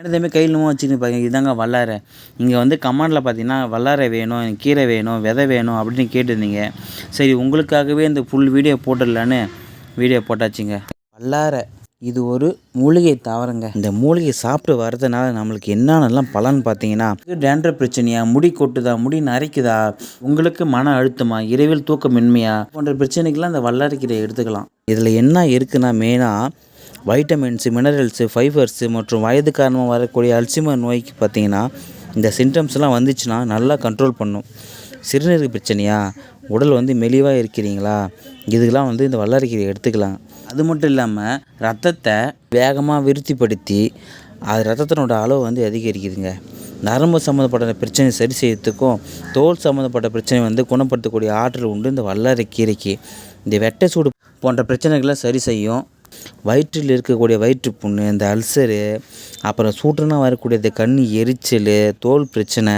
எனதுமே கையில் வச்சுன்னு பாருங்க, இதாங்க வல்லாரை. இங்கே வந்து கமெண்டில் பார்த்தீங்கன்னா வல்லாரை வேணும், எனக்கு கீரை வேணும், விதை வேணும் அப்படின்னு கேட்டிருந்தீங்க. சரி, உங்களுக்காகவே இந்த ஃபுல் வீடியோ போட்டுடலான்னு வீடியோ போட்டாச்சுங்க. வல்லாரை இது ஒரு மூலிகை தாவரங்க. இந்த மூலிகை சாப்பிட்டு வரதுனால நம்மளுக்கு என்னென்னலாம் பலன் பார்த்தீங்கன்னா, டேண்ட்ரஃப் பிரச்சனையா, முடி கொட்டுதா, முடி நரைக்குதா, உங்களுக்கு மன அழுத்தமா, இரவில் தூக்கமின்மையா போன்ற பிரச்சனைக்கெல்லாம் இந்த வல்லாரை கீரையை எடுத்துக்கலாம். இதில் என்ன இருக்குன்னா மெயினாக வைட்டமின்ஸு, மினரல்ஸு, ஃபைபர்ஸு மற்றும் வயது காரணமாக வரக்கூடிய அல்சைமர் நோய்க்கு பார்த்தீங்கன்னா இந்த சிம்டம்ஸ்லாம் வந்துச்சுன்னா நல்லா கண்ட்ரோல் பண்ணும். சிறுநீரக பிரச்சனையா, உடல் வந்து மெலிவாக இருக்கிறீங்களா, இதுக்கெல்லாம் வந்து இந்த வல்லாரை கீரையை எடுத்துக்கலாம். அது மட்டும் இல்லாமல் ரத்தத்தை வேகமாக விருத்திப்படுத்தி அது ரத்தத்தினோட அளவு வந்து அதிகரிக்குதுங்க. நரம்பு சம்மந்தப்பட்ட பிரச்சனை சரி செய்யறதுக்கும் தோல் சம்மந்தப்பட்ட பிரச்சனை வந்து குணப்படுத்தக்கூடிய ஆற்றல் உண்டு இந்த வல்லாரை கீரைக்கு. இந்த வெட்டை சூடு போன்ற பிரச்சனைகளை சரி செய்யும். வயிற்றில் இருக்கக்கூடிய வயிற்றுப்புண்ணு, இந்த அல்சரு, அப்புறம் சூட்டுனா வரக்கூடிய இந்த கண் எரிச்சல், தோல் பிரச்சனை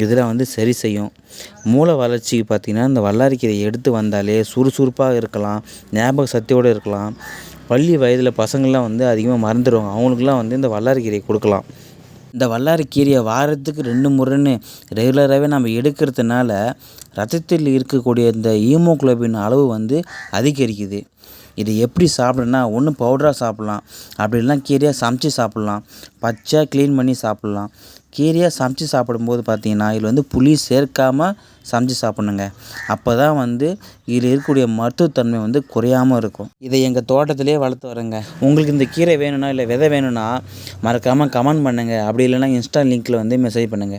இதெல்லாம் வந்து சரி செய்யும். மூளை வளர்ச்சிக்கு பார்த்திங்கன்னா இந்த வல்லாரை கீரையை எடுத்து வந்தாலே சுறுசுறுப்பாக இருக்கலாம், ஞாபக சக்தியோடு இருக்கலாம். பள்ளி வயதில் பசங்கள்லாம் வந்து அதிகமாக மறந்துடுவாங்க, அவங்களுக்குலாம் வந்து இந்த வல்லாரை கீரையை கொடுக்கலாம். இந்த வல்லாரை கீரையை வாரத்துக்கு 2 முறைன்னு ரெகுலராகவே நம்ம எடுக்கிறதுனால ரத்தத்தில் இருக்கக்கூடிய இந்த ஹீமோகுளோபின் அளவு வந்து அதிகரிக்குது. இது எப்படி சாப்பிட்றதுனா, ஒன்று பவுடராக சாப்பிட்லாம், அப்படி இல்லைனா கீரையாக சமைச்சு சாப்பிட்லாம், பச்சையாக க்ளீன் பண்ணி சாப்பிட்லாம். கீரையாக சமைச்சு சாப்பிடும்போது பார்த்திங்கன்னா இதில் வந்து புளி சேர்க்காமல் சமைச்சு சாப்பிட்ணுங்க. அப்போ தான் வந்து இதில் இருக்கக்கூடிய மருத்துவத்தன்மை வந்து குறையாமல் இருக்கும். இதை எங்கள் தோட்டத்திலே வளர்த்து வரேங்க. உங்களுக்கு இந்த கீரை வேணும்னா இல்லை விதை வேணும்னா மறக்காமல் கமெண்ட் பண்ணுங்கள். அப்படி இல்லைனா இன்ஸ்டா லிங்க்கில் வந்து மெசேஜ் பண்ணுங்கள்.